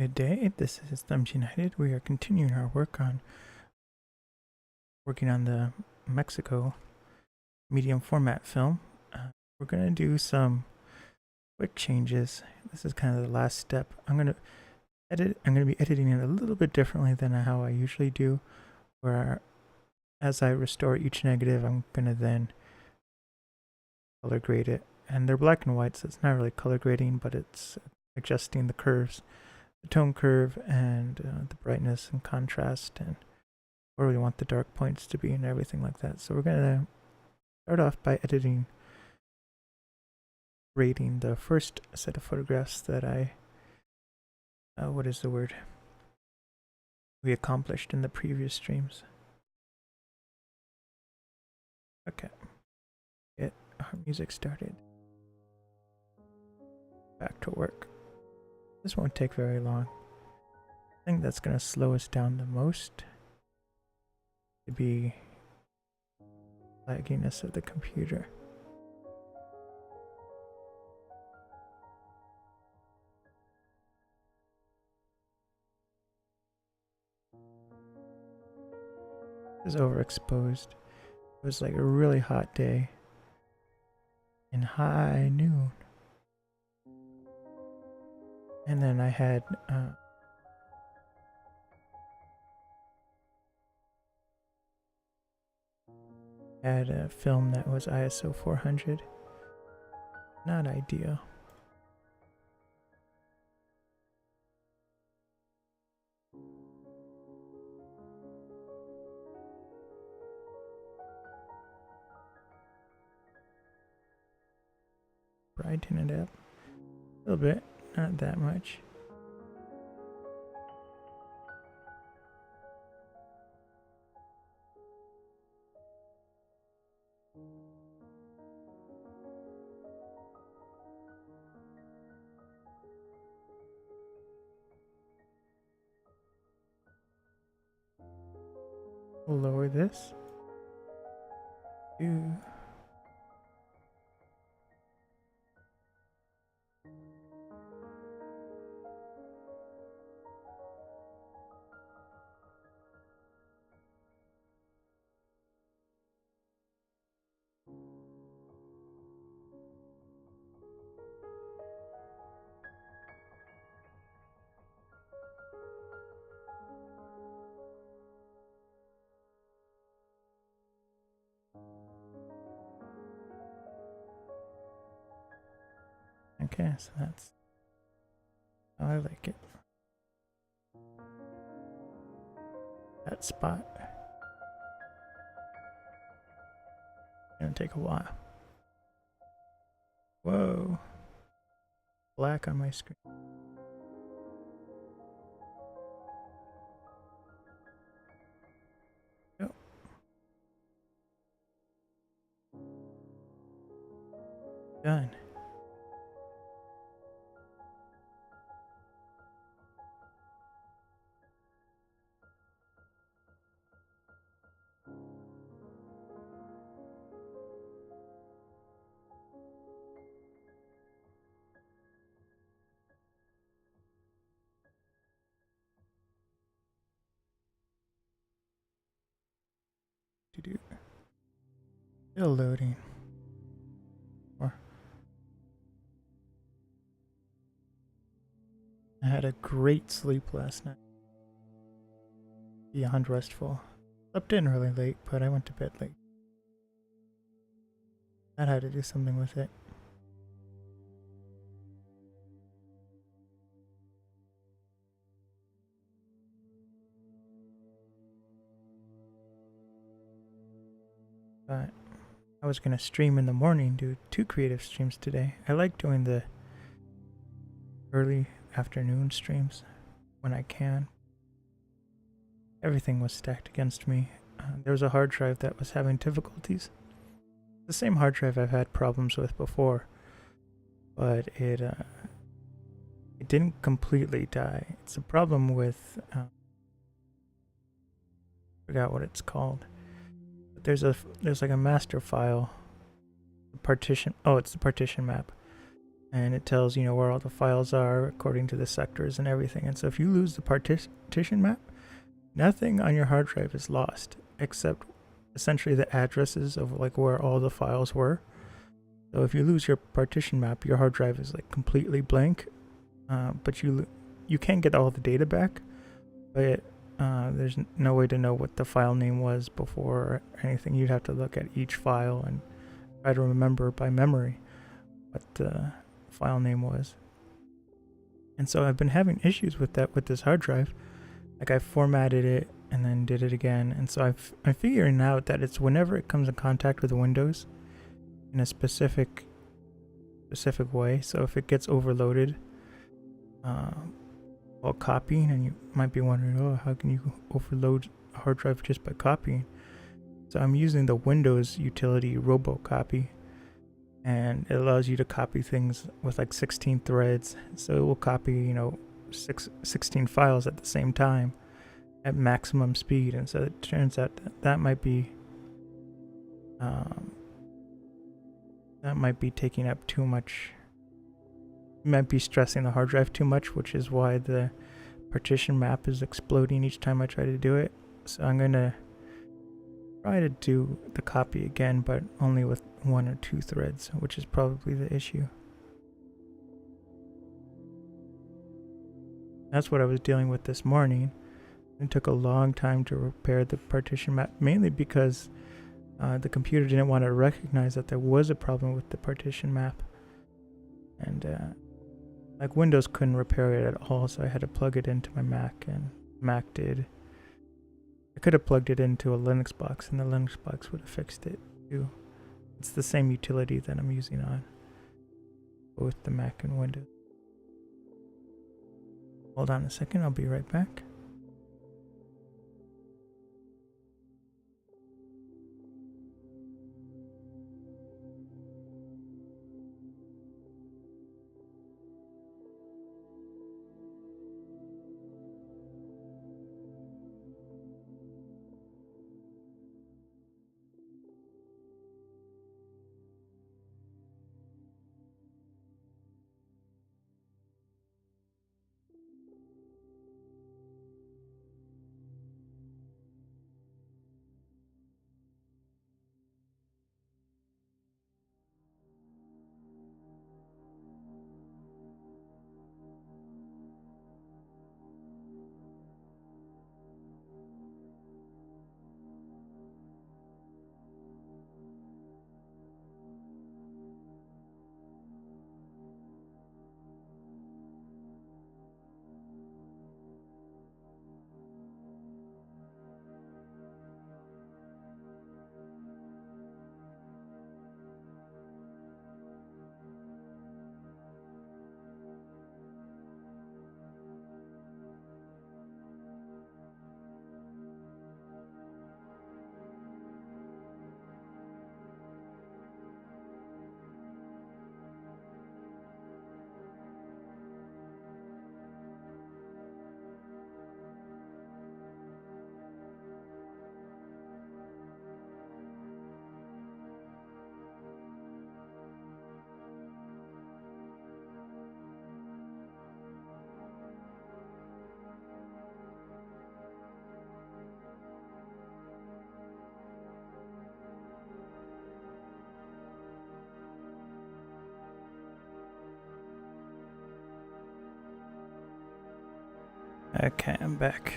Good day, this is Thumbs United. We are continuing our working on the Mexico medium format film. We're gonna do some quick changes. This is kind of the last step. I'm gonna be editing it a little bit differently than how I usually do, where as I restore each negative, I'm gonna then color grade it. And they're black and white, so it's not really color grading, but it's adjusting the curves, the tone curve, and the brightness and contrast, and where we want the dark points to be and everything like that. So we're gonna start off by grading the first set of photographs that we accomplished in the previous streams. Okay, get our music started. Back to work. This won't take very long. I think that's gonna slow us down the most to be lagginess of the computer. This is overexposed. It was like a really hot day in high noon. And then I had a film that was ISO 400. Not ideal. Brighten it up a little bit, not that much. We'll lower this to okay, so that's how I like it. That spot. Gonna take a while. Whoa. Black on my screen. Oh. Done. Still loading. More. I had a great sleep last night. Beyond restful. Slept in really late, but I went to bed late. That had to do something with it. But I was gonna stream in the morning, do 2 creative streams today. I like doing the early afternoon streams when I can. Everything was stacked against me. There was a hard drive that was having difficulties. The same hard drive I've had problems with before, but it didn't completely die. It's a problem with forgot what it's called. But there's like a master file partition. Oh, it's the partition map. and it tells where all the files are according to the sectors and everything. And so if you lose the partition map, nothing on your hard drive is lost except essentially the addresses of like where all the files were. So if you lose your partition map, your hard drive is like completely blank, but you can't get all the data back, but there's no way to know what the file name was before or anything. You'd have to look at each file and try to remember by memory what the file name was. And so I've been having issues with that with this hard drive. Like I formatted it and then did it again, and so I'm figuring out that it's whenever it comes in contact with Windows in a specific way. So if it gets overloaded while copying, and you might be wondering, oh, how can you overload a hard drive just by copying? So I'm using the Windows utility RoboCopy, and it allows you to copy things with like 16 threads. So it will copy 16 files at the same time at maximum speed. And so it turns out that might be taking up too much. Might be stressing the hard drive too much, which is why the partition map is exploding each time I try to do it. So I'm gonna try to do the copy again, but only with 1 or 2 threads, which is probably the issue. That's what I was dealing with this morning. It took a long time to repair the partition map, mainly because the computer didn't want to recognize that there was a problem with the partition map. And like Windows couldn't repair it at all, so I had to plug it into my Mac, and Mac did. I could have plugged it into a Linux box, and the Linux box would have fixed it too. It's the same utility that I'm using on both the Mac and Windows. Hold on a second, I'll be right back. Okay, I'm back.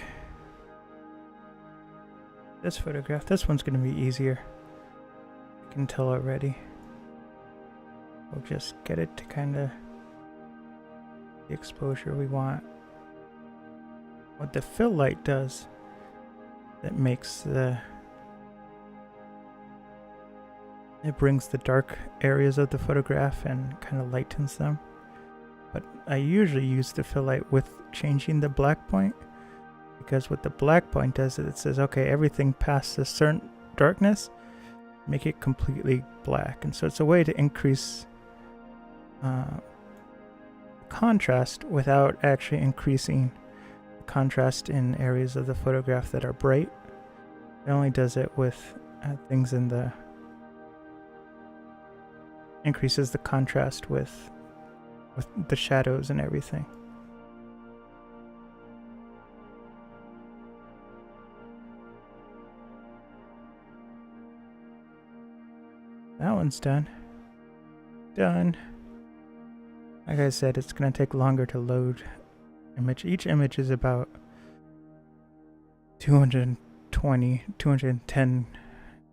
This photograph, this one's going to be easier. I can tell already. We'll just get it to kind of the exposure we want. What the fill light does, it makes it brings the dark areas of the photograph and kind of lightens them. But I usually use the fill light with changing the black point, because what the black point does is it says, okay, everything past a certain darkness, make it completely black. And so it's a way to increase contrast without actually increasing contrast in areas of the photograph that are bright. It only does it with things in the increases the contrast with with the shadows and everything. That one's done. Done. Like I said, it's gonna take longer to load image. Each image is about 220, 210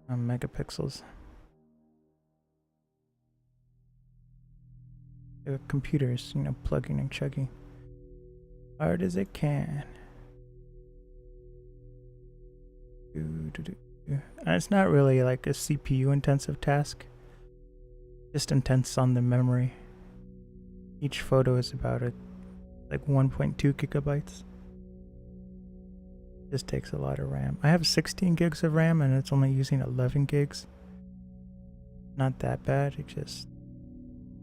megapixels. The computer's, plugging and chugging hard as it can. And it's not really like a CPU intensive task, just intense on the memory. Each photo is about like 1.2 gigabytes. Just takes a lot of RAM. I have 16 gigs of RAM and it's only using 11 gigs. Not that bad, it just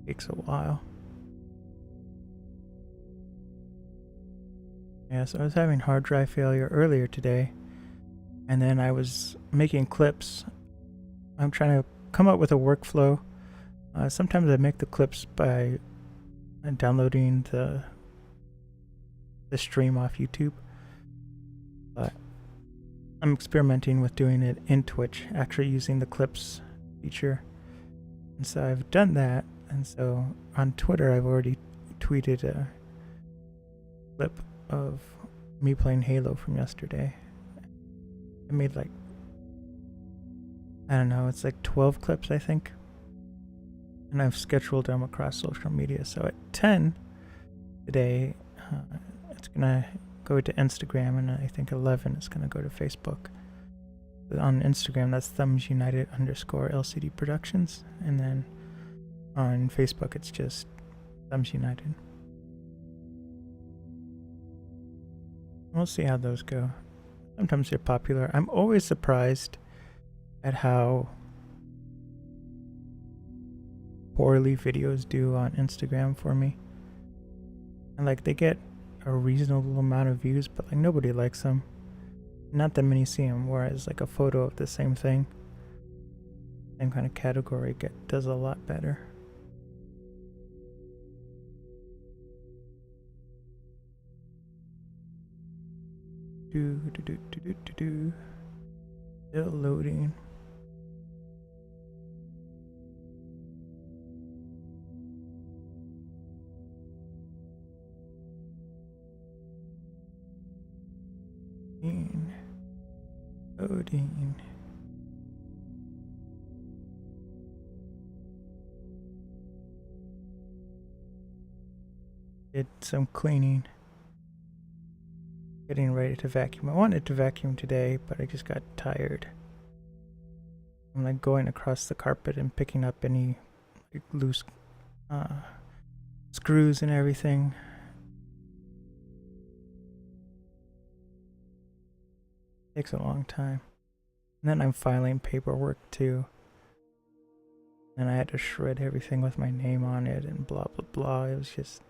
takes a while. Yeah, so I was having hard drive failure earlier today, and then I was making clips. I'm trying to come up with a workflow. Sometimes I make the clips by downloading the stream off YouTube, but I'm experimenting with doing it in Twitch, actually using the clips feature. And so I've done that, and so on Twitter I've already tweeted a clip of me playing Halo from yesterday. I made like, I don't know, it's like 12 clips I think, and I've scheduled them across social media. So at 10 today, it's gonna go to Instagram, and I think 11 is gonna go to Facebook. On Instagram, that's thumbsunited_LCD Productions, and then on Facebook, it's just Thumbs United. We'll see how those go. Sometimes they're popular. I'm always surprised at how poorly videos do on Instagram for me. And like they get a reasonable amount of views, but like nobody likes them. Not that many see them, whereas like a photo of the same thing, same kind of category, does a lot better. Still loading. Loading. Did some cleaning. Getting ready to vacuum. I wanted to vacuum today, but I just got tired. I'm like going across the carpet and picking up any like, loose screws and everything. Takes a long time. And then I'm filing paperwork too. And I had to shred everything with my name on it and blah blah blah. It was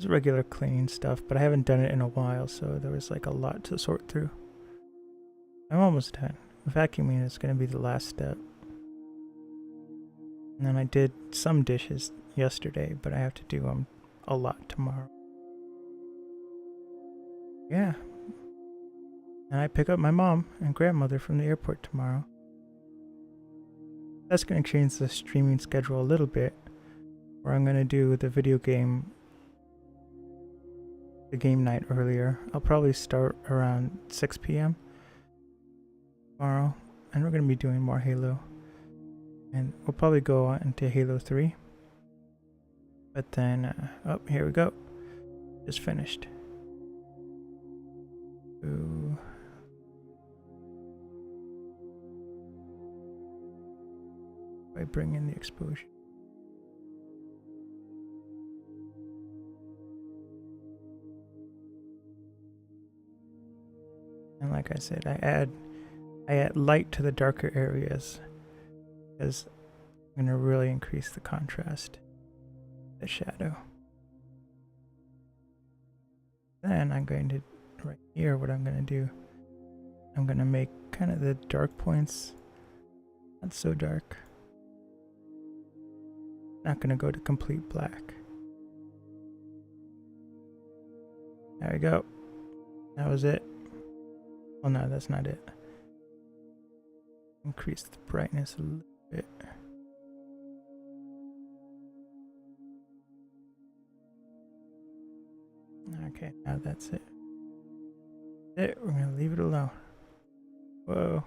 regular cleaning stuff, but I haven't done it in a while, so there was like a lot to sort through. I'm almost done. Vacuuming is going to be the last step. And then I did some dishes yesterday, but I have to do them a lot tomorrow. Yeah. And I pick up my mom and grandmother from the airport tomorrow. That's going to change the streaming schedule a little bit, where I'm going to do the game night earlier. I'll probably start around 6 p.m. tomorrow, and we're going to be doing more Halo. And we'll probably go on into Halo 3. But then, oh, here we go. Just finished. Ooh. I bring in the exposure. And like I said, I add light to the darker areas, because I'm going to really increase the contrast, the shadow. Then I'm going to, right here, what I'm going to do, I'm going to make kind of the dark points not so dark. Not going to go to complete black. There we go. That was it. Oh no, that's not it. Increase the brightness a little bit. Okay, now that's it. We're gonna leave it alone. Whoa.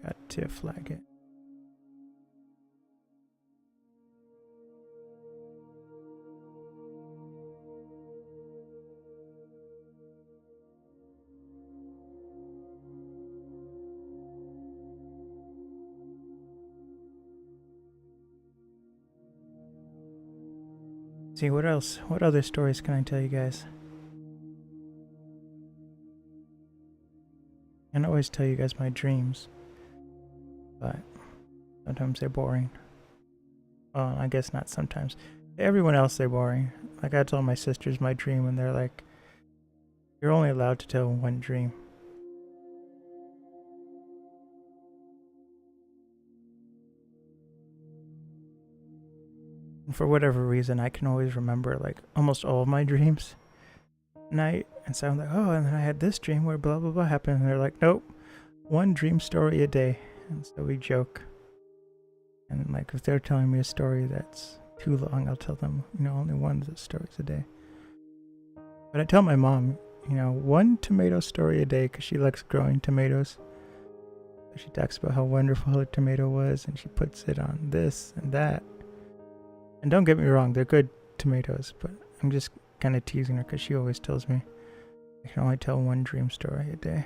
Got to flag it. See, what else? What other stories can I tell you guys? I can always tell you guys my dreams, but sometimes they're boring. Well, I guess not sometimes. Everyone else, they're boring. Like, I told my sisters my dream, and they're like, you're only allowed to tell one dream. And for whatever reason, I can always remember, like, almost all of my dreams night. And so I'm like, oh, and then I had this dream where blah, blah, blah happened. And they're like, nope, one dream story a day. And so we joke. And, like, if they're telling me a story that's too long, I'll tell them, only one of the stories a day. But I tell my mom, one tomato story a day because she likes growing tomatoes. She talks about how wonderful her tomato was, and she puts it on this and that. And don't get me wrong, they're good tomatoes, but I'm just kind of teasing her because she always tells me I can only tell one dream story a day.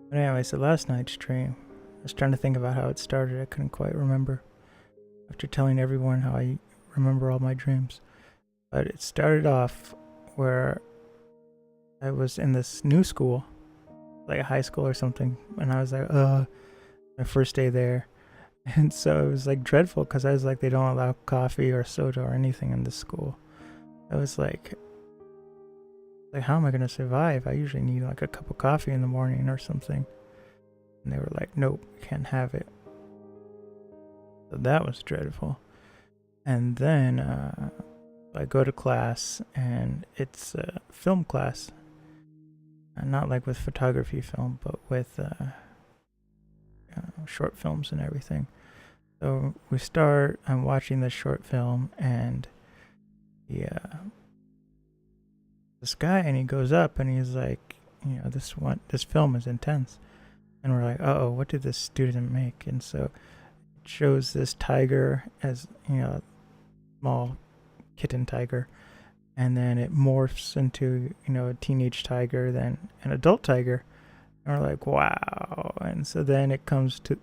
But anyway, so last night's stream, I was trying to think about how it started. I couldn't quite remember after telling everyone how I remember all my dreams. But it started off where I was in this new school, like a high school or something, and I was like, my first day there. And so it was like dreadful because I was like, they don't allow coffee or soda or anything in this school. I was like, how am I going to survive? I usually need like a cup of coffee in the morning or something. And they were like, nope, you can't have it. So that was dreadful. And then I go to class, and it's a film class. Not like with photography film, but with short films and everything. So we start, I'm watching this short film, and this guy, and he goes up and he's like, this film is intense. And we're like, uh-oh, what did this student make? And so it shows this tiger as, a small kitten tiger. And then it morphs into, a teenage tiger, then an adult tiger. And we're like, wow. And so then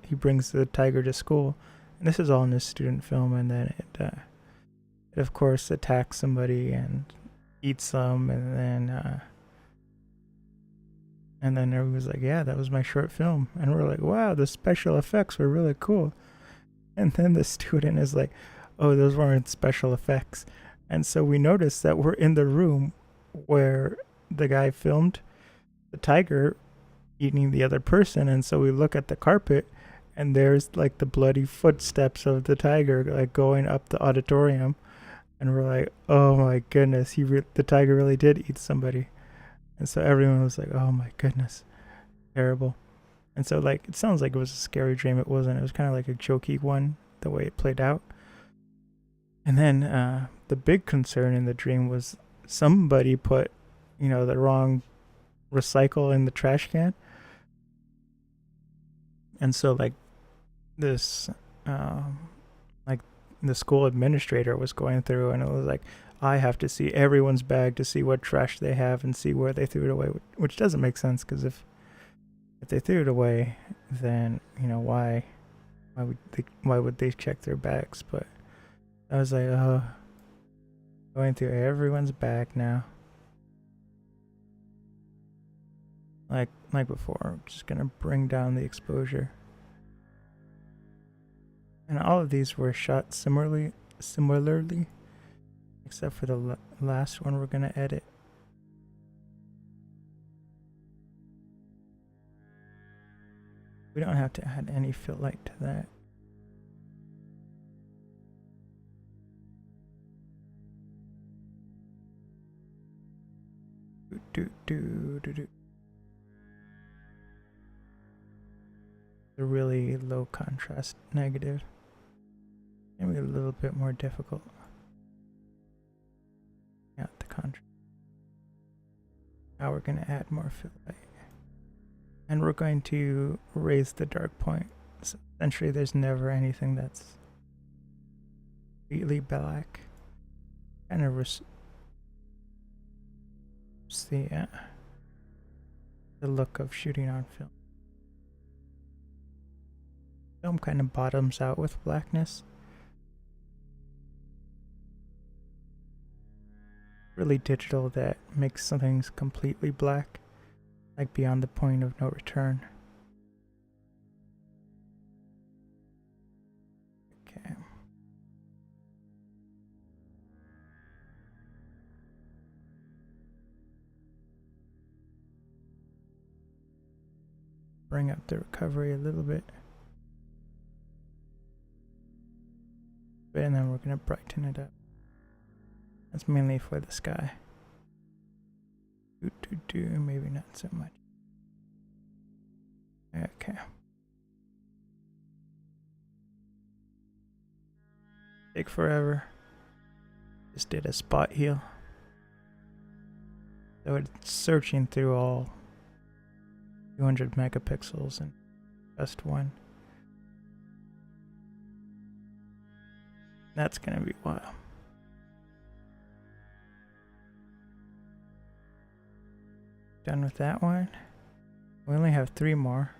he brings the tiger to school. And this is all in this student film. And then it of course attacks somebody and eats them. And then everyone was like, yeah, that was my short film. And we're like, wow, the special effects were really cool. And then the student is like, oh, those weren't special effects. And so we noticed that we're in the room where the guy filmed the tiger eating the other person. And so we look at the carpet, and there's like the bloody footsteps of the tiger like going up the auditorium. And we're like, oh my goodness, the tiger really did eat somebody. And so everyone was like, oh my goodness, terrible. And so like, it sounds like it was a scary dream. It wasn't. It was kind of like a jokey one, the way it played out. And then the big concern in the dream was somebody put, the wrong recycle in the trash can. And so like this, like the school administrator was going through, and it was like, I have to see everyone's bag to see what trash they have and see where they threw it away, which doesn't make sense, because if they threw it away, then why would they check their bags? But I was like, oh, going through everyone's bag now. like before. I'm just gonna bring down the exposure. And all of these were shot similarly, except for the last one we're gonna edit. We don't have to add any fill light to that. A really low contrast negative. Maybe a little bit more difficult. Yeah, the contrast. Now we're going to add more fill light. And we're going to raise the dark point. So essentially there's never anything that's completely black. Kind of see the look of shooting on film. Film kind of bottoms out with blackness. Really digital that makes some things completely black, like beyond the point of no return. Okay. Bring up the recovery a little bit. And then we're going to brighten it up. That's mainly for the sky. Maybe not so much. Okay. Take forever. Just did a spot heal. So it's searching through all 200 megapixels in just one. That's gonna be wild. Done with that one. We only have 3 more.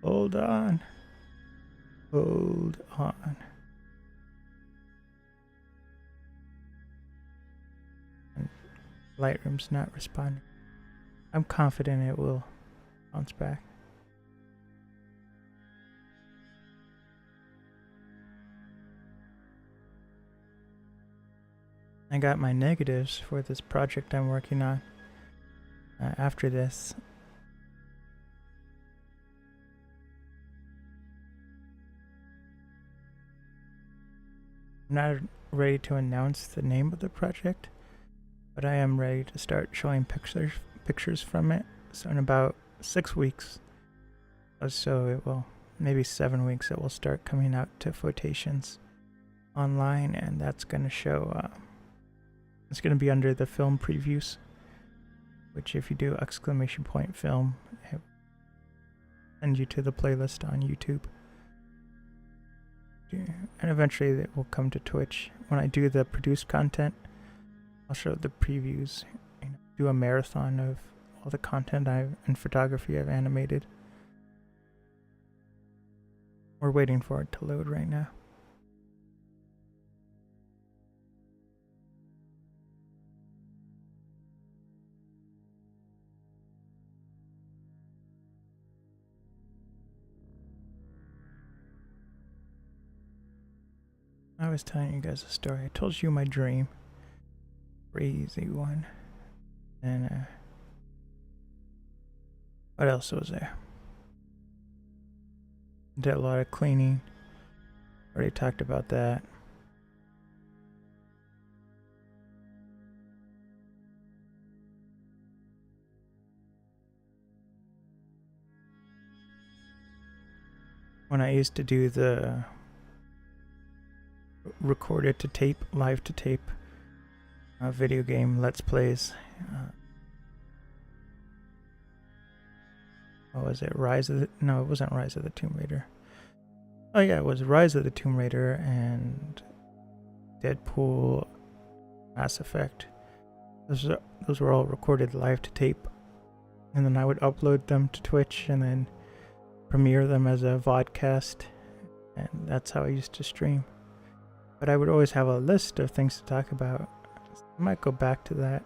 Hold on. Hold on. And Lightroom's not responding. I'm confident it will bounce back. I got my negatives for this project I'm working on after this. I'm not ready to announce the name of the project, but I am ready to start showing pictures from it. So in about 6 weeks or so, it will, maybe 7 weeks, it will start coming out to Photations online, and that's going to show, it's going to be under the film previews, which if you do !film, it will send you to the playlist on YouTube. And eventually it will come to Twitch. When I do the produced content, I'll show the previews, do a marathon of all the content and photography I've animated. We're waiting for it to load right now. I was telling you guys a story. I told you my dream. Crazy one. And what else was there? Did a lot of cleaning. Already talked about that. When I used to do the recorded to tape, live to tape video game Let's Plays. What was it? No, it wasn't Rise of the Tomb Raider. Oh yeah, it was Rise of the Tomb Raider and Deadpool, Mass Effect. Those were all recorded live to tape. And then I would upload them to Twitch and then premiere them as a vodcast. And that's how I used to stream. but I would always have a list of things to talk about. I might go back to that.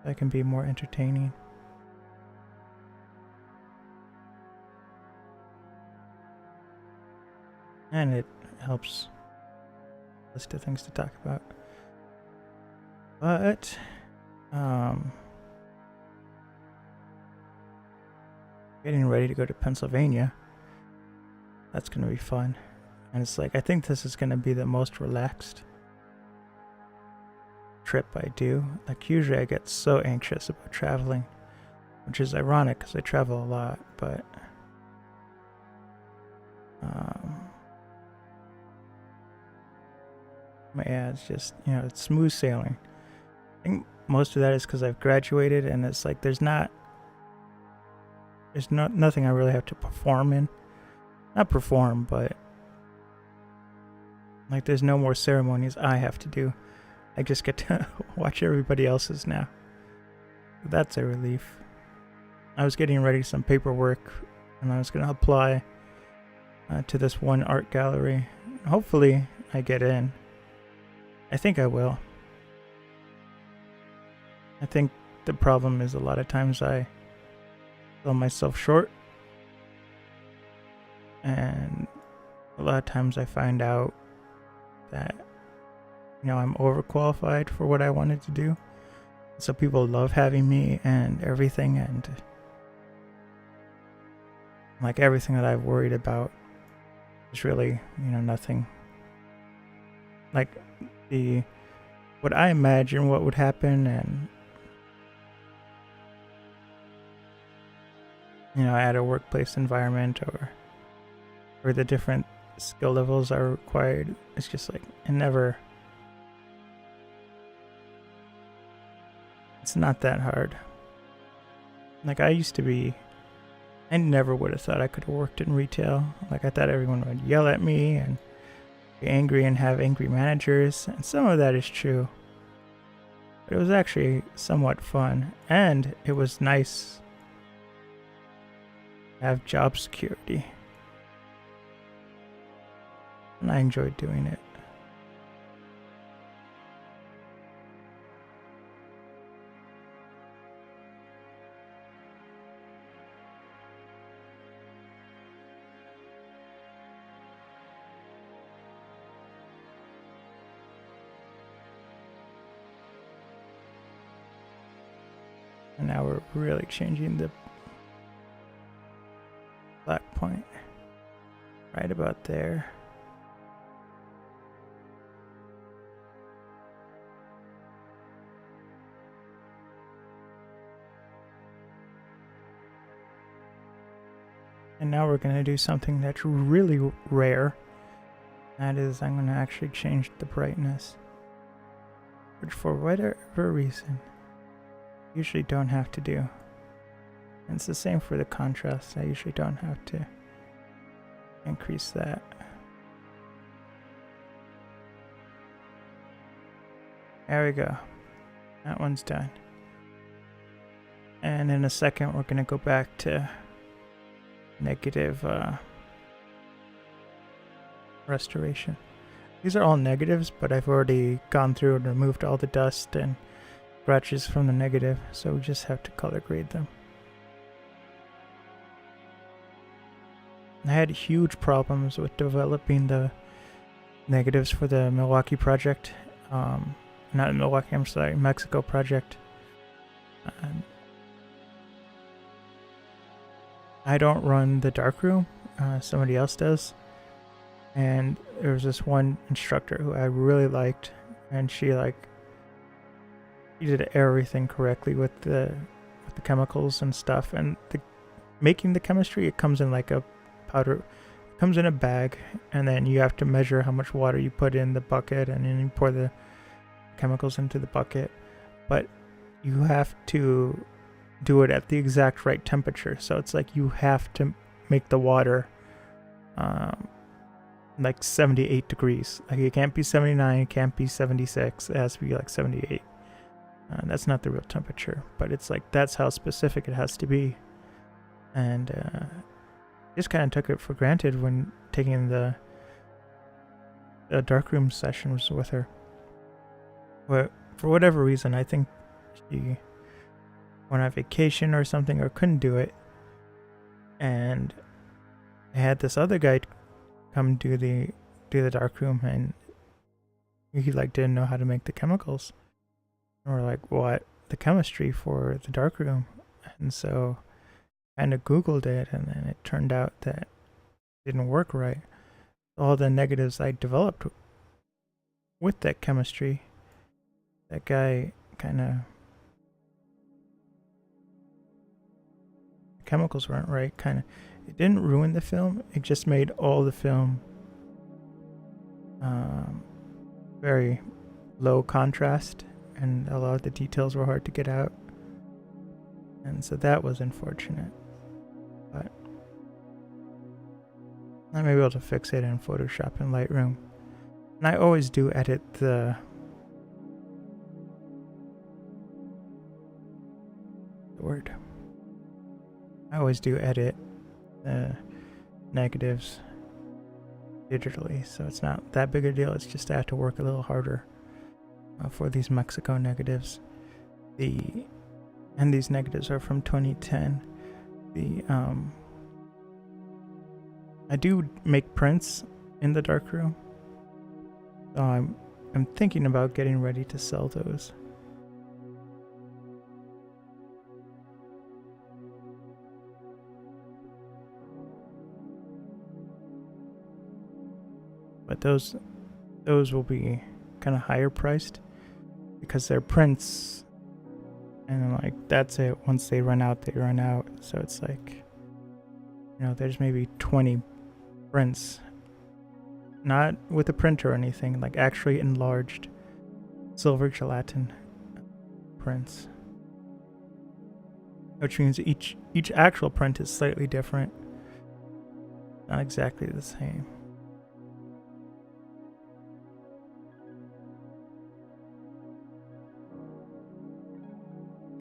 That can be more entertaining. And it helps list of things to talk about. But getting ready to go to Pennsylvania. That's gonna be fun. And it's like, I think this is gonna be the most relaxed trip I do. Like, usually I get so anxious about traveling, which is ironic because I travel a lot, but yeah, it's just, it's smooth sailing. I think most of that is because I've graduated, and it's like there's nothing I really have to perform in. Not perform, but like there's no more ceremonies I have to do. I just get to watch everybody else's now. That's a relief. I was getting ready some paperwork, and I was going to apply to this one art gallery. Hopefully I get in. I think I will. I think the problem is a lot of times I sell myself short, and a lot of times I find out that I'm overqualified for what I wanted to do. So people love having me and everything, and like everything that I've worried about is really, nothing. Like what I imagine what would happen, and at a workplace environment or the different skill levels are required, it's just like it's not that hard. Like, I never would have thought I could have worked in retail. Like, I thought everyone would yell at me and be angry and have angry managers, and some of that is true. But it was actually somewhat fun, and it was nice to have job security. And I enjoyed doing it. And now we're really changing the black point right about there. And now we're going to do something that's really rare. That is, I'm going to actually change the brightness, which for whatever reason usually don't have to do. And it's the same for the contrast. I usually don't have to increase that. There we go. That one's done. And in a second we're going to go back to negative restoration. These are all negatives, but I've already gone through and removed all the dust and scratches from the negative, so we just have to color grade them. I had huge problems with developing the negatives for the Milwaukee project. Not Milwaukee, I'm sorry, Mexico project. I don't run the darkroom, somebody else does. And there was this one instructor who I really liked, and she did everything correctly with the chemicals and stuff. And making the chemistry, it comes in like a powder, it comes in a bag, and then you have to measure how much water you put in the bucket, and then you pour the chemicals into the bucket. But you have to do it at the exact right temperature. So it's like you have to make the water like 78 degrees. Like, it can't be 79, it can't be 76, it has to be like 78. That's not the real temperature, but it's like that's how specific it has to be. And just kind of took it for granted when taking the a darkroom session was with her. But for whatever reason, I think she went on vacation or something, or couldn't do it. And I had this other guy come do the darkroom, and he like didn't know how to make the chemicals. And we're like, what? The chemistry for the darkroom. And so I kind of Googled it, and then it turned out that it didn't work right. All the negatives I developed with that chemistry, that guy kind of, the chemicals weren't right, kind of. It didn't ruin the film, it just made all the film very low contrast, and a lot of the details were hard to get out. And so that was unfortunate. But I may be able to fix it in Photoshop and Lightroom. And I always do edit the word. I always do edit the negatives digitally, so it's not that big a deal. It's just I have to work a little harder for these Mexico negatives. And these negatives are from 2010. I do make prints in the darkroom, so I'm thinking about getting ready to sell those. But those will be kind of higher priced because they're prints, and like that's it. Once they run out, they run out. So it's like, you know, there's maybe 20 prints, not with a printer or anything, like actually enlarged silver gelatin prints, which means each actual print is slightly different, not exactly the same.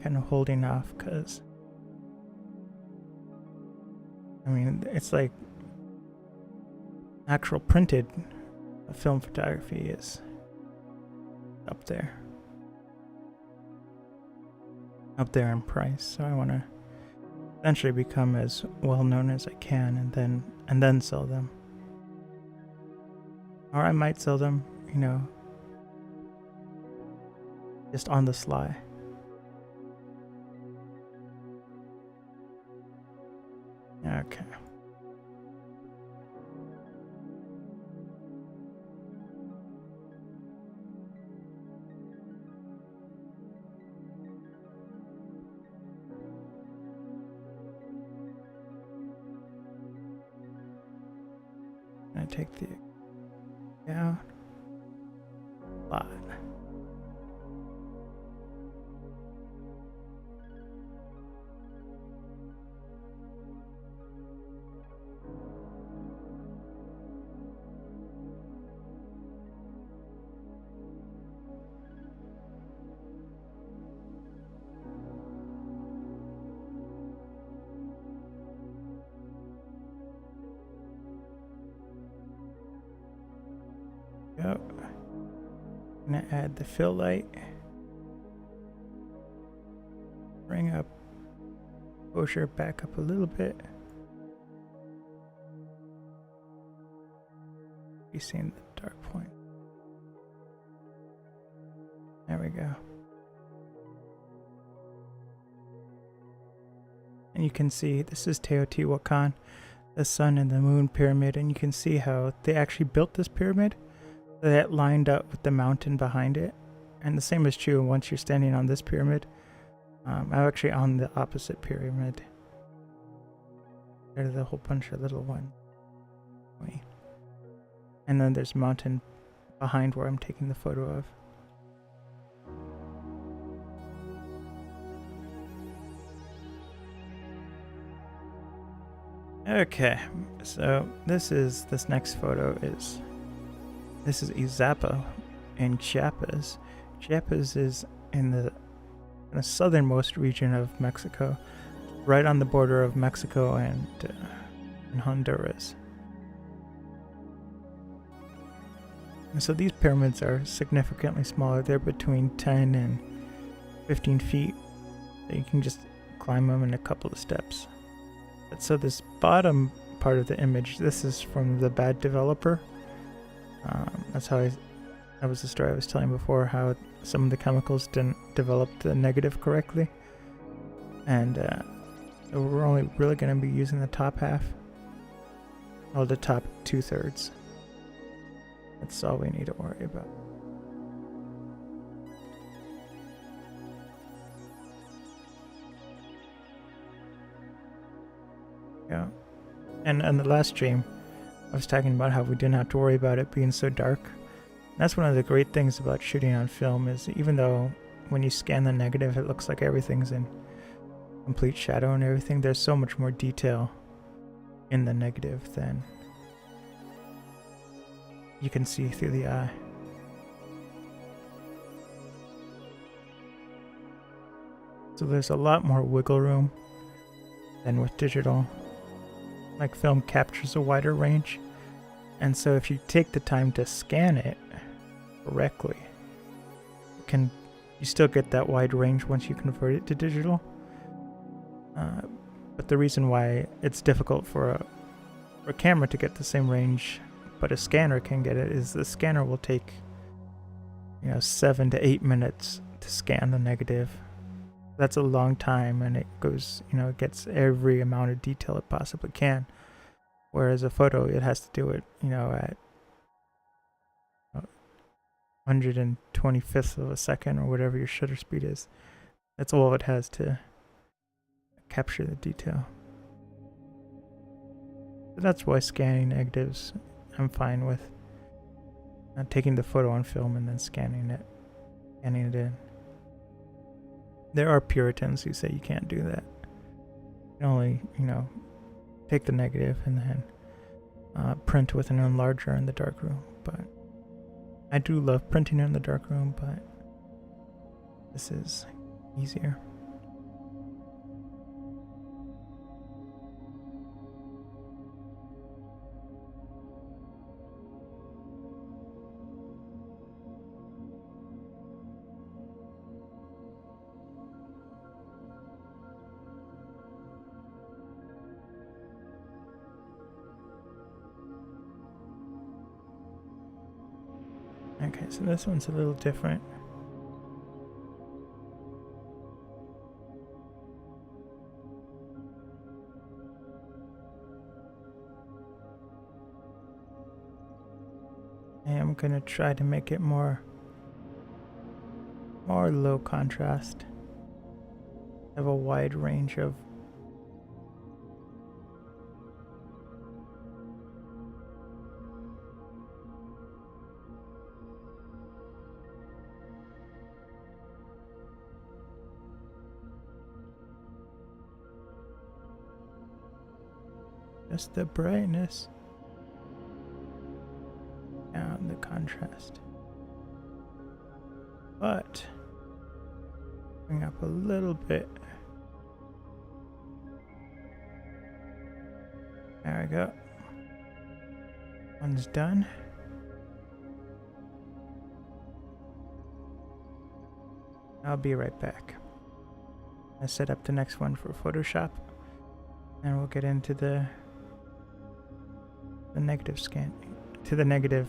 Kind of holding off because I mean, it's like actual printed film photography is up there in price. So I want to eventually become as well known as I can, and then sell them. Or I might sell them, you know, just on the sly. Okay. I take the down lot. Go. I'm gonna add the fill light. Bring up exposure back up a little bit. You seeing the dark point. There we go. And you can see this is Teotihuacan, the sun and the moon pyramid, and you can see how they actually built this pyramid that lined up with the mountain behind it. And the same is true once you're standing on this pyramid. I'm actually on the opposite pyramid. There's a whole bunch of little ones. And then there's a mountain behind where I'm taking the photo of. Okay, so this next photo is Izapa in Chiapas. Chiapas is in the southernmost region of Mexico, right on the border of Mexico and Honduras. And so these pyramids are significantly smaller. They're between 10 and 15 feet. So you can just climb them in a couple of steps. But so this bottom part of the image, this is from the bad developer. That's how that was the story I was telling before, how some of the chemicals didn't develop the negative correctly. And so we're only really going to be using the top half, or the top 2/3. That's all we need to worry about. Yeah. And on the last stream, I was talking about how we didn't have to worry about it being so dark. That's one of the great things about shooting on film, is even though when you scan the negative it looks like everything's in complete shadow and everything, there's so much more detail in the negative than you can see through the eye. So there's a lot more wiggle room than with digital. Like, film captures a wider range, and so if you take the time to scan it correctly, you still get that wide range once you convert it to digital. But the reason why it's difficult for a camera to get the same range, but a scanner can get it, is the scanner will take 7 to 8 minutes to scan the negative. That's a long time, and it goes, it gets every amount of detail it possibly can. Whereas a photo, it has to do it, at 125th of a second, or whatever your shutter speed is. That's all it has to capture the detail. So that's why scanning negatives, I'm fine with. Taking the photo on film and then scanning it in. There are Puritans who say you can't do that. You can only, take the negative and then print with an enlarger in the darkroom. But I do love printing in the darkroom, but this is easier. Okay, so this one's a little different. I am gonna try to make it more low contrast. Have a wide range of just the brightness and the contrast. But bring up a little bit. There we go. One's done. I'll be right back. I set up the next one for Photoshop, and we'll get into the negative scan, to the negative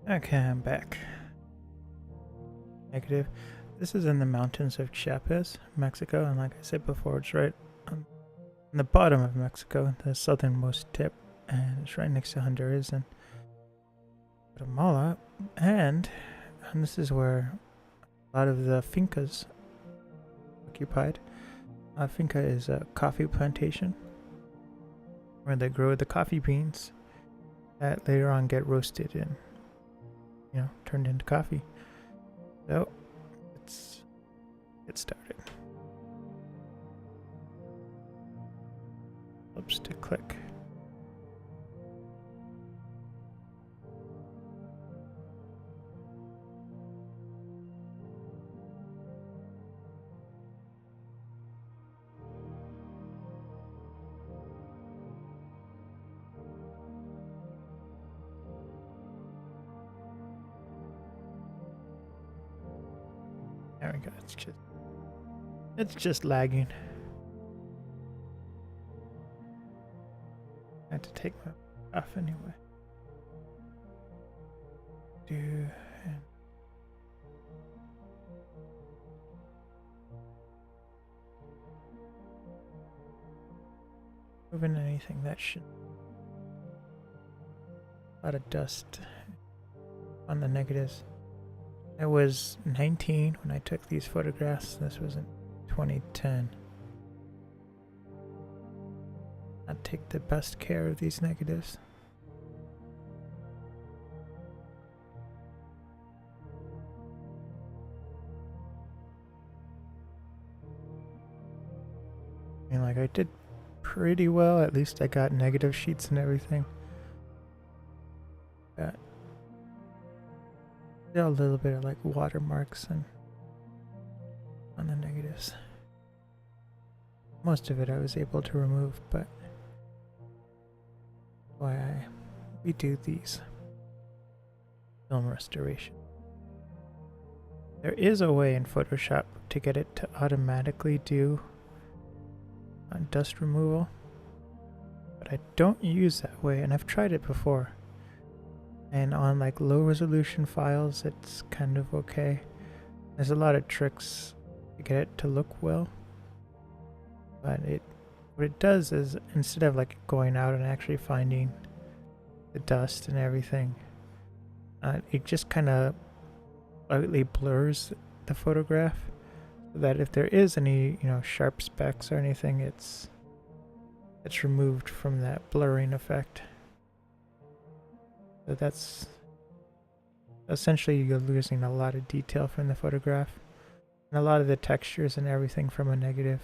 Okay, I'm back. Negative. This is in the mountains of Chiapas, Mexico, and like I said before, it's right on the bottom of Mexico, the southernmost tip, and it's right next to Honduras and Guatemala, and this is where a lot of the fincas occupied. A finca is a coffee plantation where they grow the coffee beans that later on get roasted and, turned into coffee. So let's get started. Oops, to click. There we go. It's just lagging. I had to take my off anyway. Moving anything that should. A lot of dust on the negatives. I was 19 when I took these photographs. This was in 2010. I take the best care of these negatives. I mean, like, I did pretty well. At least I got negative sheets and everything. Got a little bit of like watermarks and on the negatives. Most of it I was able to remove, but why we do these film restoration. There is a way in Photoshop to get it to automatically do dust removal, but I don't use that way, and I've tried it before. And on like low resolution files, it's kind of okay. There's a lot of tricks to get it to look well, but what it does is, instead of like going out and actually finding the dust and everything, it just kind of slightly blurs the photograph, so that if there is any sharp specks or anything, it's removed from that blurring effect. So that's essentially, you're losing a lot of detail from the photograph and a lot of the textures and everything from a negative.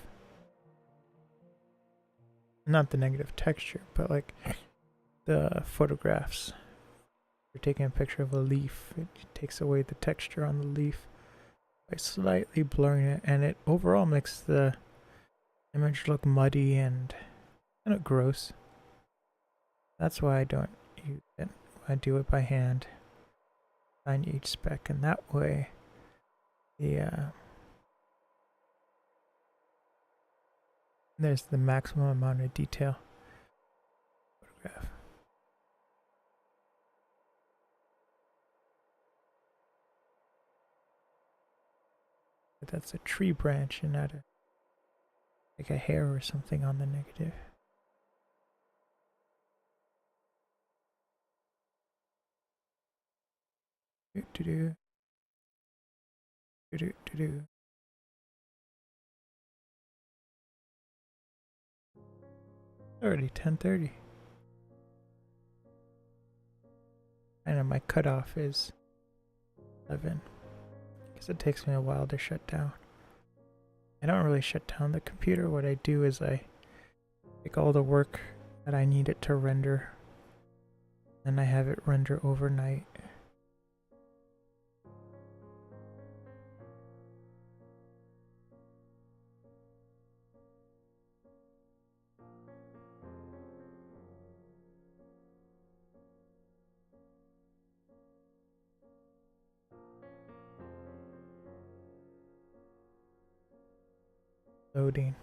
Not the negative texture, but like the photographs. You're taking a picture of a leaf, it takes away the texture on the leaf by slightly blurring it, and it overall makes the image look muddy and kind of gross. That's why I don't use it. I do it by hand. Find each speck, and that way there's the maximum amount of detail photograph. But that's a tree branch and not like a hair or something on the negative. Already 10:30. I know my cutoff is 11 because it takes me a while to shut down. I don't really shut down the computer. What I do is I take all the work that I need it to render, and I have it render overnight. Loading.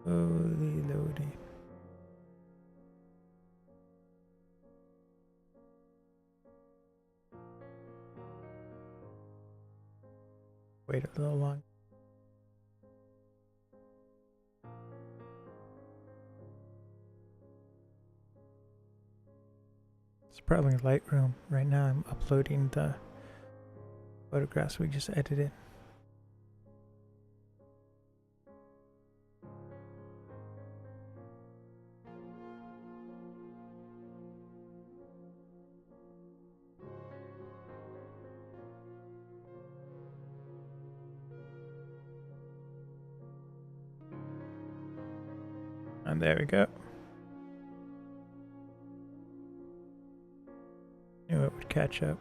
Slowly loading. wait a little long. It's probably Lightroom. Right now I'm uploading the photographs we just edited. And there we go. Knew it would catch up.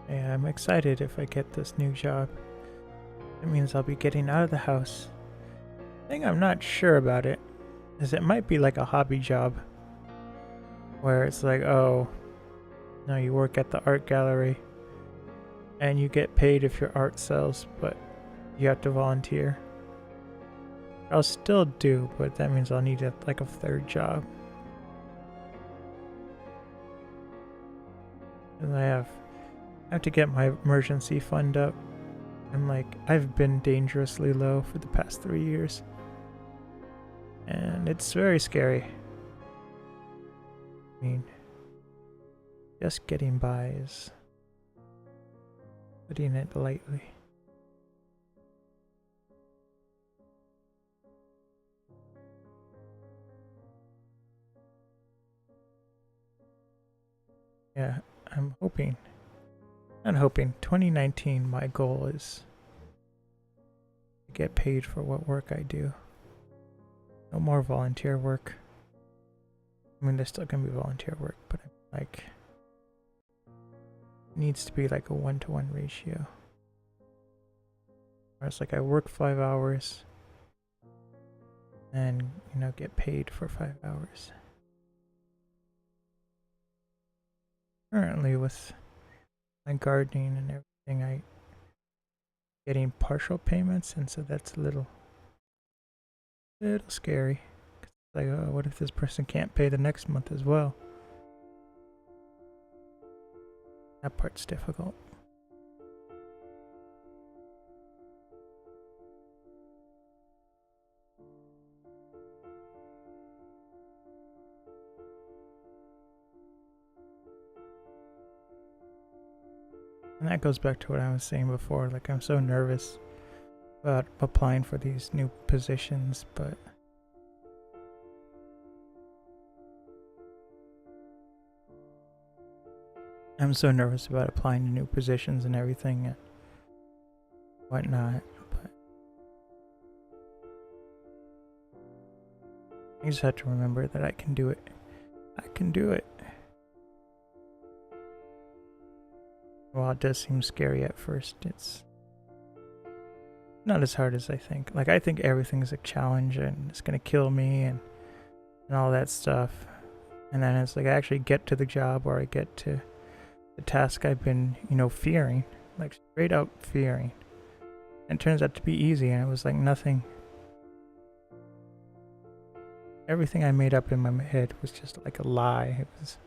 Yeah, I'm excited if I get this new job. It means I'll be getting out of the house. The thing I'm not sure about it is it might be like a hobby job where it's like, oh, no, you work at the art gallery and you get paid if your art sells, but you have to volunteer. I'll still do, but that means I'll need like a third job. And I have to get my emergency fund up. And like, I've been dangerously low for the past 3 years. And it's very scary. I mean, just getting by is putting it lightly. Yeah, I'm hoping. Not hoping. 2019, my goal is to get paid for what work I do. No more volunteer work. I mean, there's still gonna be volunteer work, but like, it needs to be like a 1-to-1 ratio. Where it's like I work 5 hours and, you know, get paid for 5 hours. Currently with my gardening and everything, I getting partial payments, and so that's a little scary. It's like, oh, what if this person can't pay the next month as well? That part's difficult. And that goes back to what I was saying before, like I'm so nervous about applying for these new positions, but I'm so nervous about applying to new positions and everything and whatnot, but I just have to remember that I can do it. I can do it. While it does seem scary at first, it's not as hard as I think. Like, I think everything's a challenge and it's gonna kill me and all that stuff. And then it's like I actually get to the job, or I get to the task I've been, you know, fearing. Like, straight up fearing. And it turns out to be easy, and it was like nothing. Everything I made up in my head was just like a lie. It was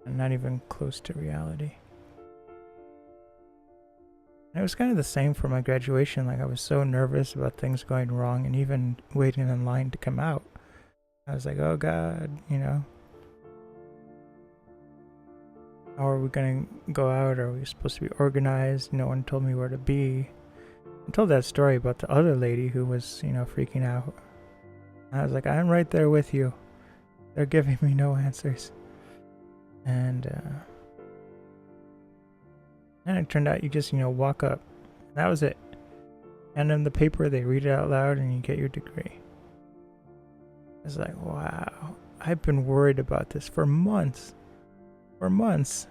not even close to reality. And it was kind of the same for my graduation. Like, I was so nervous about things going wrong and even waiting in line to come out. I was like, oh God, you know, how are we gonna go out? Are we supposed to be organized? No one told me where to be. I told that story about the other lady who was, you know, freaking out. I was like, I'm right there with you. They're giving me no answers. And it turned out you just, you know, walk up. That was it. Hand them the paper, they read it out loud, and you get your degree. It's like, wow. I've been worried about this for months. For months.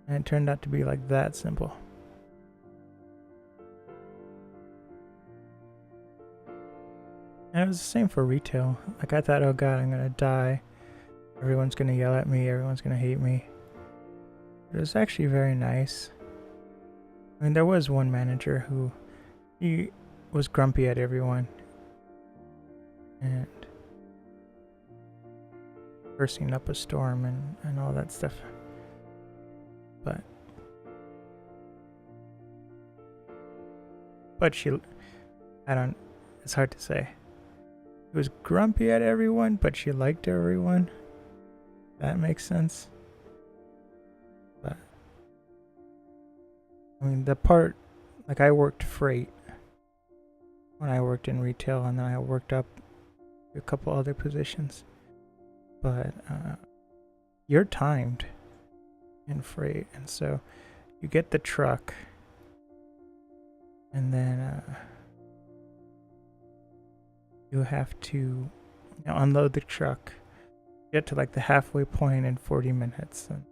And it turned out to be like that simple. And it was the same for retail. Like, I thought, oh God, I'm gonna die. Everyone's gonna yell at me. Everyone's gonna hate me. But it was actually very nice. I mean, there was one manager who he was grumpy at everyone and cursing up a storm and all that stuff. But she, I don't, it's hard to say. She was grumpy at everyone, but she liked everyone. That makes sense. But, I mean, the part, like, I worked freight when I worked in retail, and then I worked up a couple other positions. But you're timed in freight, and so you get the truck, and then you have to, you know, unload the truck, get to like the halfway point in 40 minutes, and,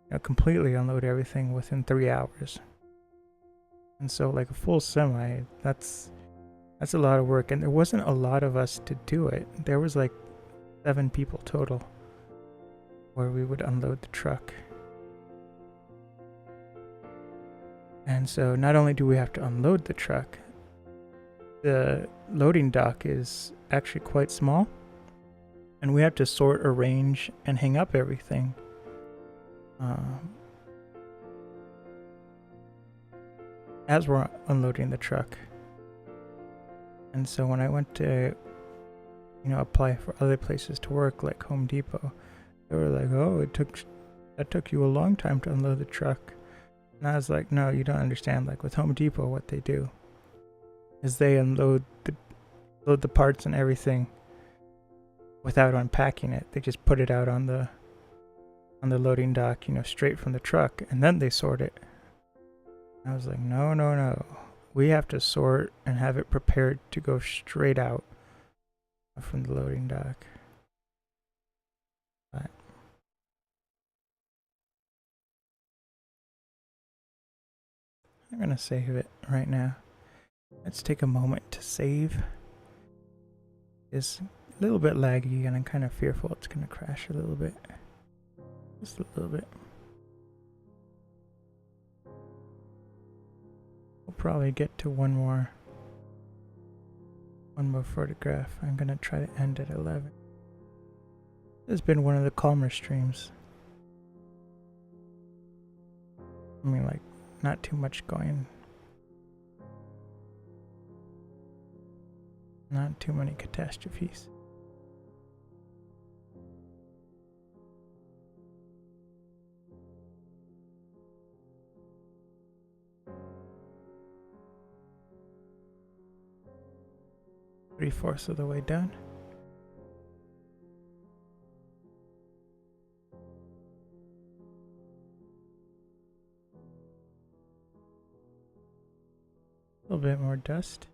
you know, completely unload everything within 3 hours. And so, like, a full semi, that's a lot of work, and there wasn't a lot of us to do it. There was like 7 people total where we would unload the truck. And so not only do we have to unload the truck, the loading dock is actually quite small, and we have to sort, arrange, and hang up everything. As we're unloading the truck. And so when I went to, you know, apply for other places to work, like Home Depot, they were like, oh, that took you a long time to unload the truck. And I was like, no, you don't understand. Like, with Home Depot, what they do is they load the parts and everything without unpacking it. They just put it out on the loading dock, you know, straight from the truck, and then they sort it. I was like, no. We have to sort and have it prepared to go straight out from the loading dock. But I'm gonna save it right now. Let's take a moment to save. It's a little bit laggy, and I'm kind of fearful it's gonna crash a little bit. Just a little bit. We'll probably get to one more photograph. I'm gonna try to end at 11. This has been one of the calmer streams. I mean, like, not too much going. Not too many catastrophes. Three-fourths of the way done. A little bit more dust.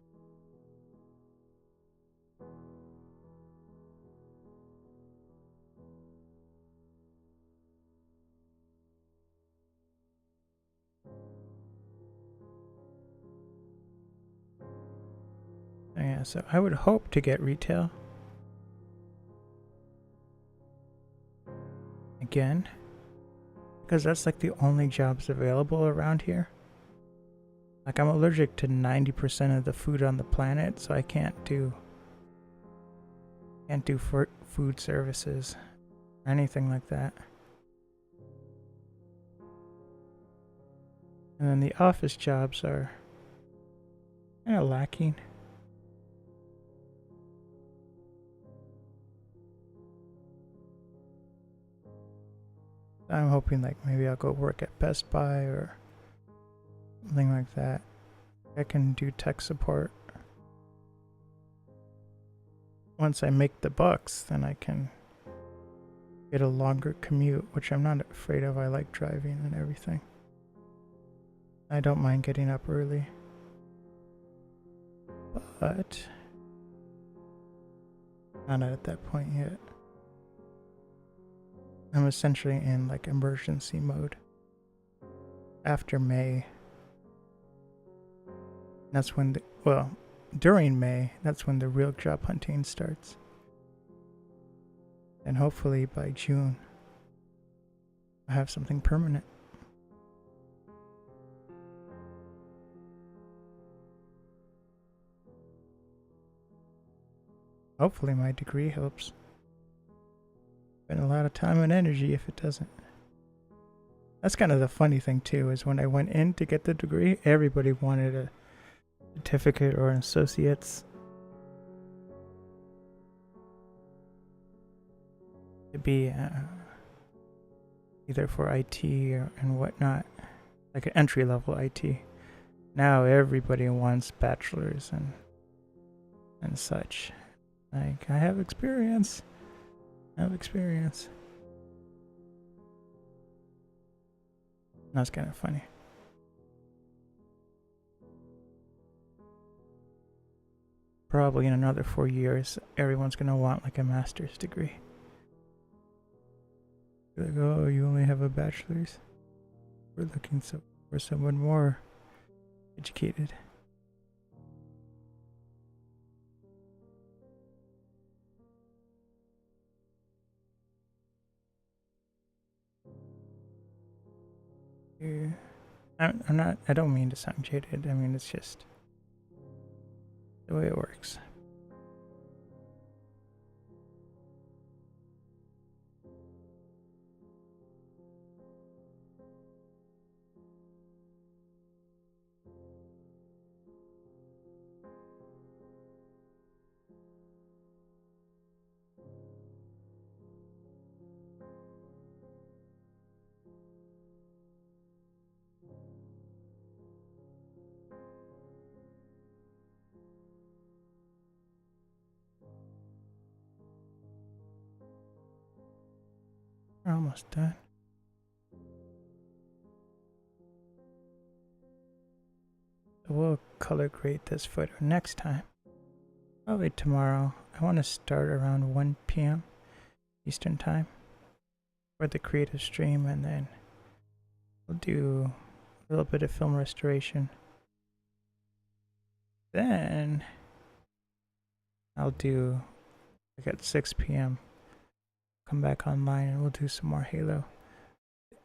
Yeah, so I would hope to get retail again, because that's like the only jobs available around here. Like, I'm allergic to 90% of the food on the planet, so I can't do food services or anything like that. And then the office jobs are kind of lacking. I'm hoping like maybe I'll go work at Best Buy or something like that. I can do tech support. Once I make the bucks, then I can get a longer commute, which I'm not afraid of. I like driving and everything. I don't mind getting up early. But not at that point yet. I'm essentially in like emergency mode. After May, that's when during May, that's when the real job hunting starts. And hopefully by June, I'll have something permanent. Hopefully my degree helps. Spend a lot of time and energy if it doesn't. That's kind of the funny thing too, is when I went in to get the degree, everybody wanted a certificate or an associate's to be either for IT and whatnot, like an entry level IT. Now everybody wants bachelors and such. Like, I have experience. That's kind of funny. Probably in another 4 years, everyone's gonna want like a master's degree. Like, oh, you only have a bachelor's? We're looking for someone more educated. I don't mean to sound jaded. I mean, it's just the way it works. We're almost done. So we'll color grade this photo next time. Probably tomorrow. I want to start around 1 p.m. Eastern time for the creative stream, and then we'll do a little bit of film restoration. Then I'll do like at 6 p.m. come back online and we'll do some more Halo.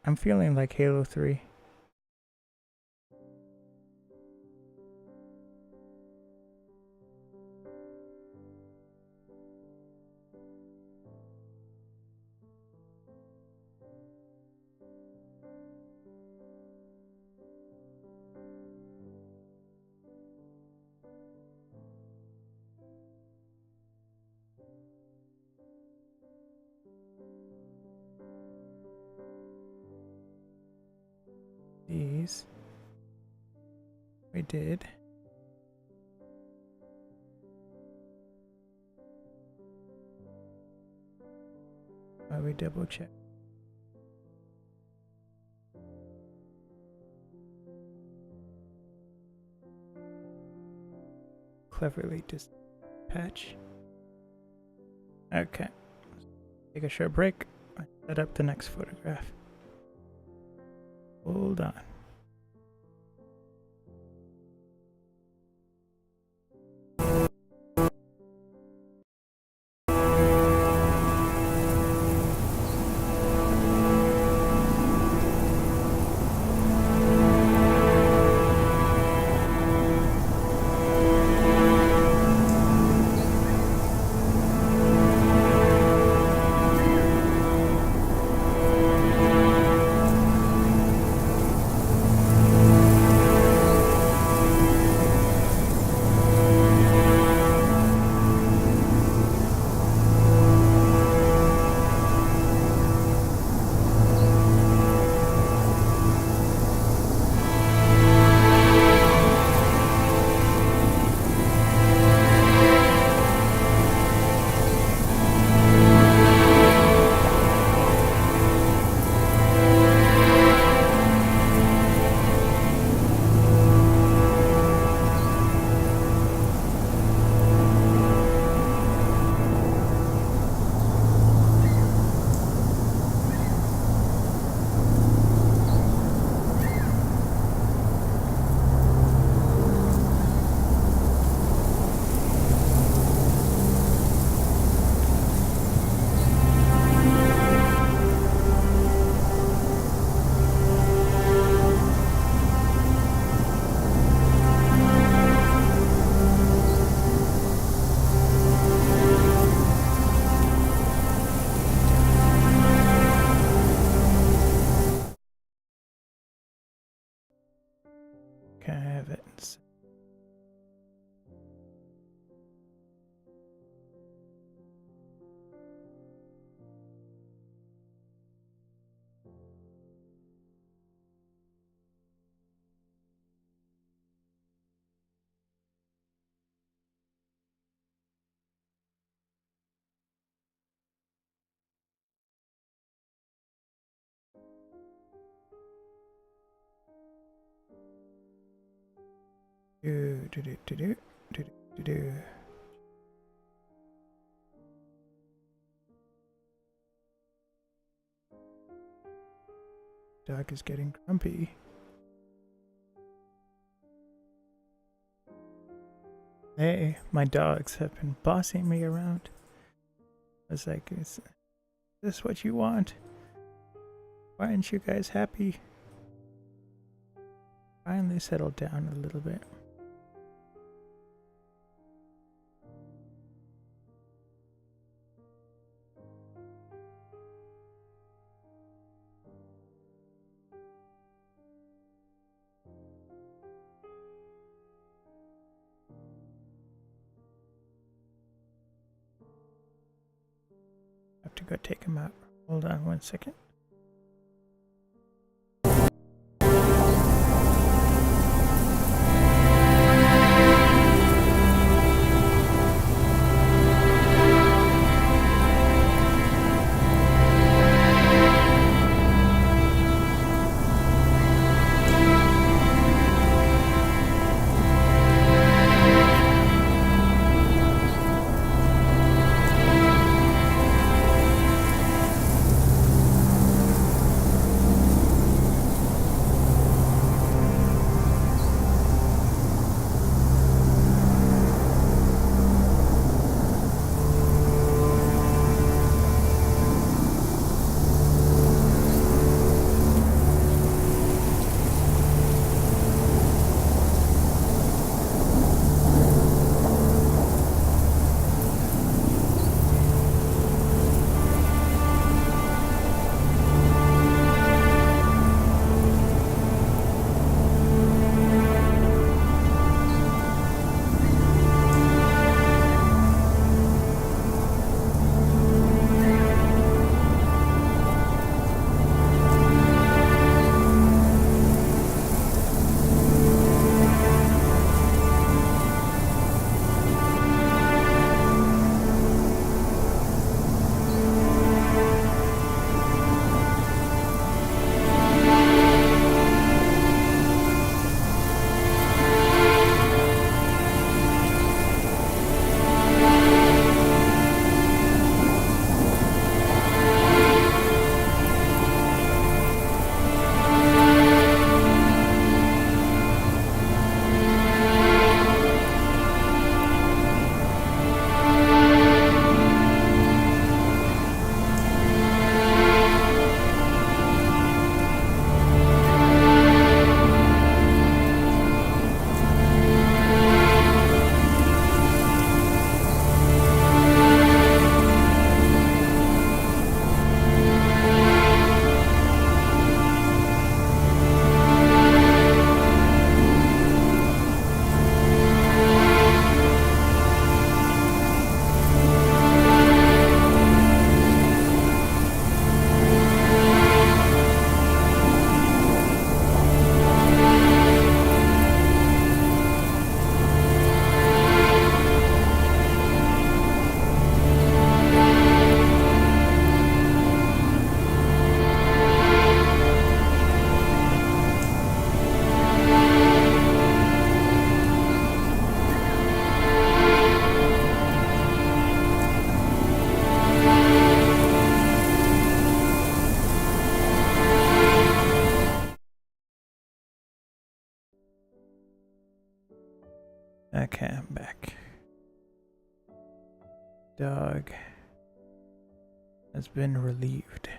I'm feeling like Halo 3. These we did. Why we double check? Cleverly dispatch. Okay. Take a short break. Set up the next photograph. Hold on. Can I have it? Do. Dog is getting grumpy. Hey, my dogs have been bossing me around. I was like, is this what you want? Why aren't you guys happy? Finally settled down a little bit. Have to go take him out. Hold on 1 second. Okay, I'm back. Dog has been relieved.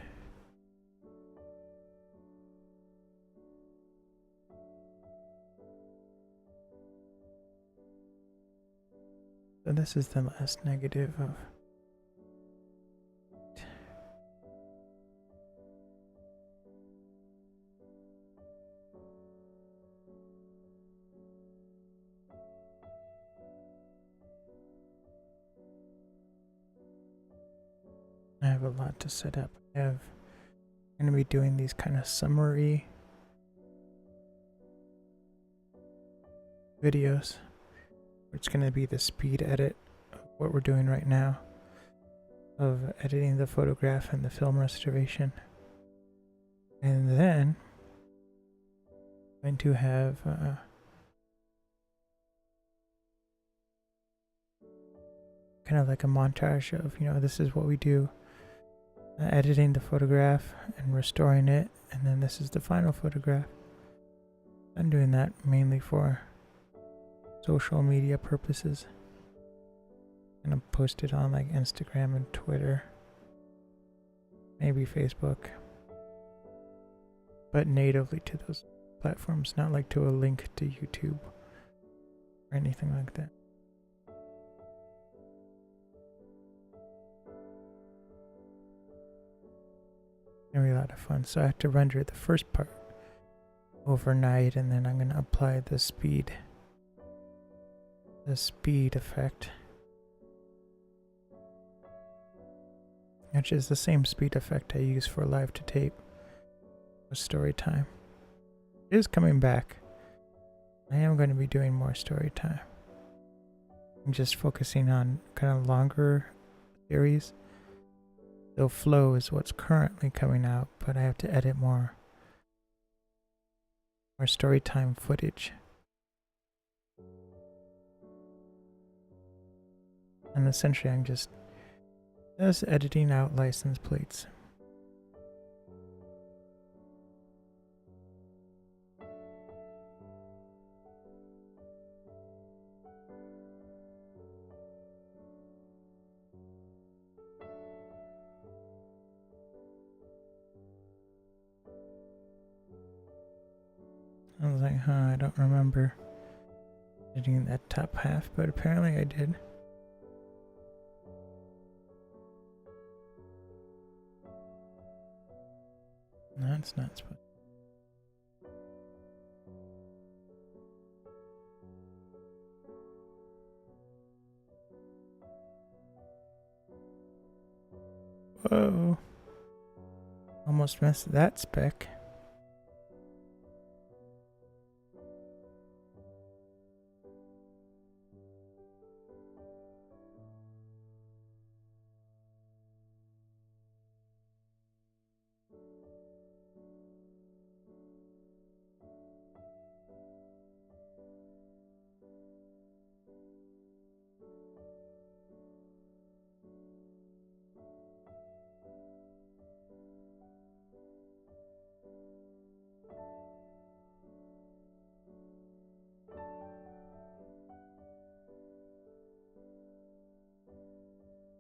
So this is the last negative of a lot to set up. I'm going to be doing these kind of summary videos. It's going to be the speed edit of what we're doing right now, of editing the photograph and the film restoration. And then I'm going to have kind of like a montage of, this is what we do, editing the photograph and restoring it, and then this is the final photograph. I'm doing that mainly for social media purposes. I'm gonna post it on like Instagram and Twitter, maybe Facebook, but natively to those platforms, not like to a link to YouTube or anything like that. Gonna be a lot of fun. So I have to render the first part overnight, and then I'm gonna apply the speed effect, which is the same speed effect I use for live to tape with story time. It is coming back. I am going to be doing more story time. I'm just focusing on kind of longer series. So Flow is what's currently coming out, but I have to edit more story time footage. And essentially I'm just editing out license plates. I was like, I don't remember editing that top half, but apparently I did. That's not supposed to. Whoa. Almost missed that spec.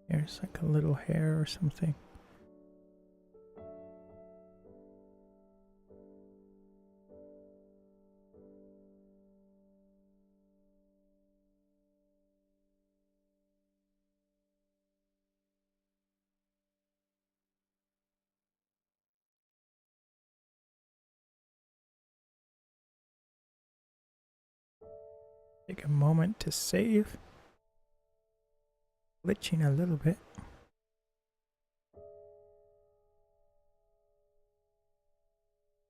There's like a little hair or something. Take a moment to save. Glitching a little bit.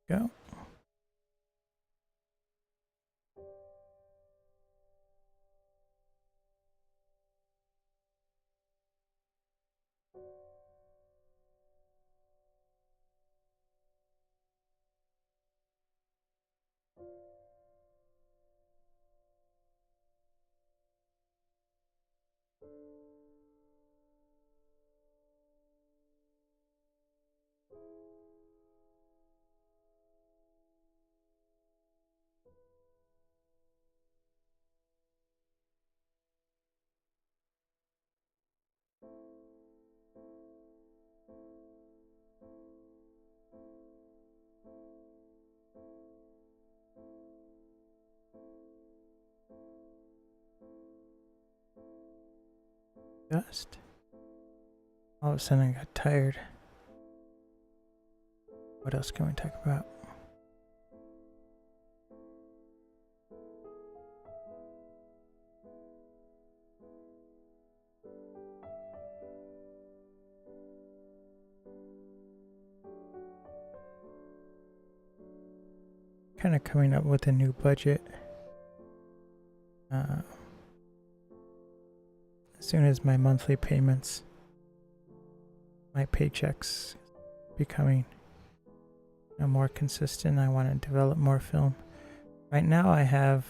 Go. Just. All of a sudden I got tired. What else can we talk about? kind of coming up with a new budget. As soon as my monthly payments, my paychecks becoming more consistent, I want to develop more film. Right now I have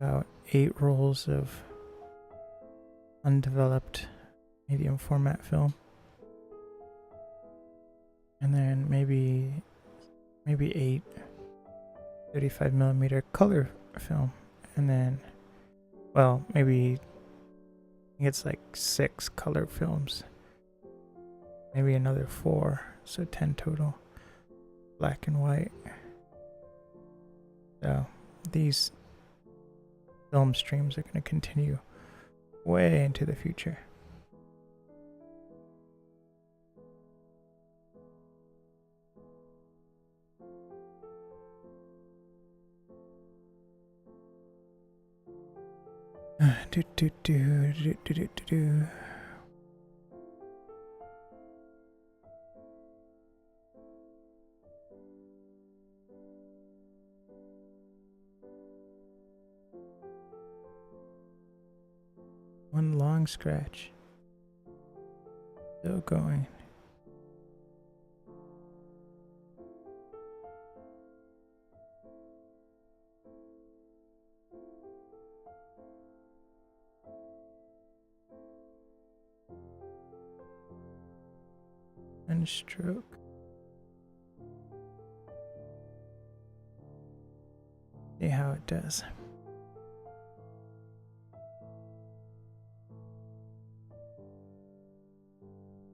about 8 rolls of undeveloped medium format film. And then maybe 8 35mm color film. And then, well, maybe it's like 6 color films. Maybe another 4, so 10 total. Black and white. So these film streams are going to continue way into the future. One long scratch. Still going. And stroke. See how it does.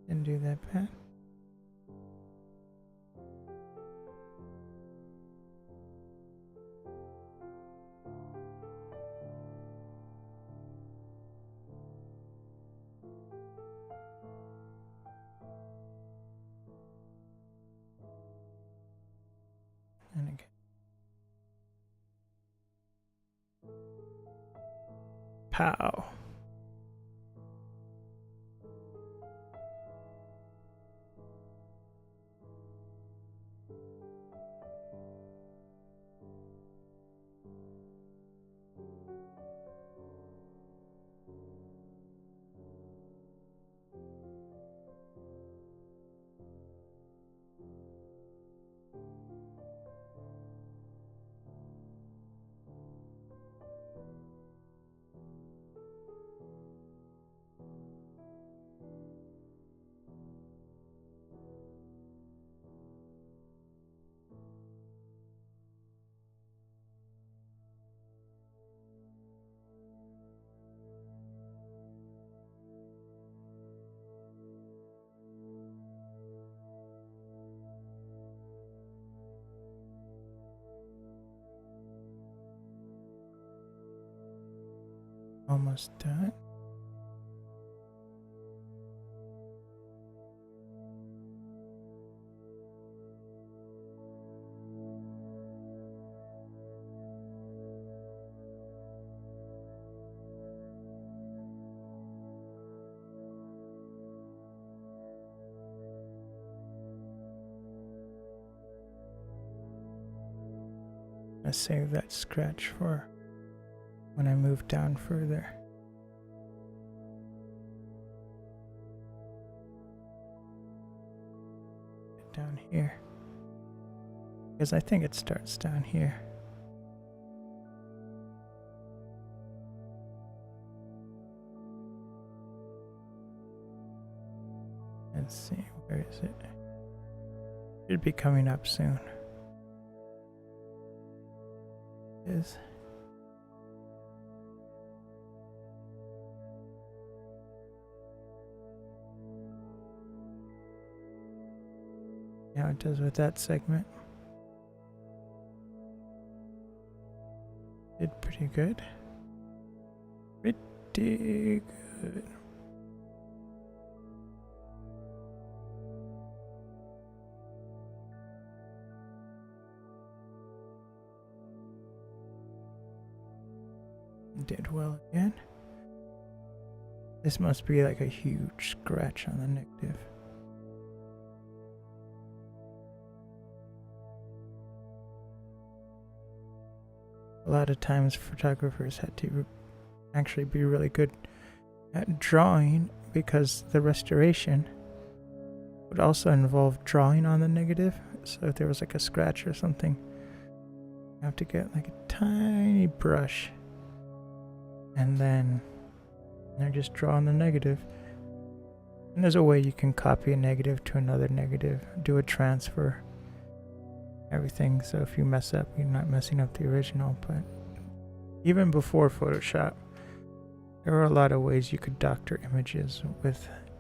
Didn't do that bad. And again. Pow. Almost done. I save that scratch for when I move down further. Down here. Because I think it starts down here. Let's see, where is it? Should be coming up soon. It is. How it does with that segment. Did pretty good. Pretty good. Did well again. This must be like a huge scratch on the negative. a lot of times photographers had to actually be really good at drawing because the restoration would also involve drawing on the negative. So if there was like a scratch or something, you have to get like a tiny brush and then just draw on the negative. And there's a way you can copy a negative to another negative, do a transfer, everything. So if you mess up, you're not messing up the original. But even before Photoshop, there were a lot of ways you could doctor images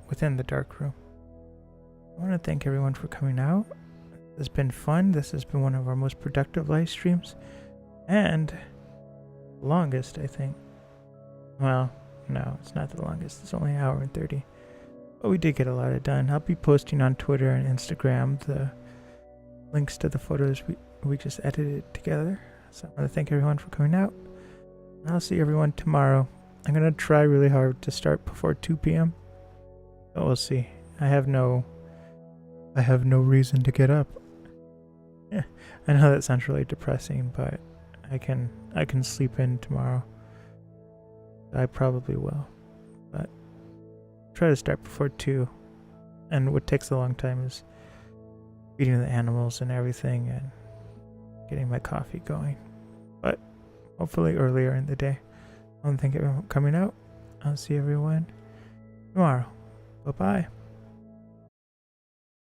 within the darkroom. I want to thank everyone for coming out. It's been fun. This has been one of our most productive live streams. And longest, I think. Well, no, it's not the longest. It's only an hour and 30. But we did get a lot done. I'll be posting on Twitter and Instagram the links to the photos we just edited together. So I want to thank everyone for coming out. I'll see everyone tomorrow. I'm going to try really hard to start before 2 p.m. But we'll see. I have no reason to get up. Yeah, I know that sounds really depressing, but I can sleep in tomorrow. I probably will. But try to start before 2. And what takes a long time is feeding the animals and everything and getting my coffee going. But hopefully earlier in the day. I want to thank everyone for coming out. I'll see everyone tomorrow. Bye-bye.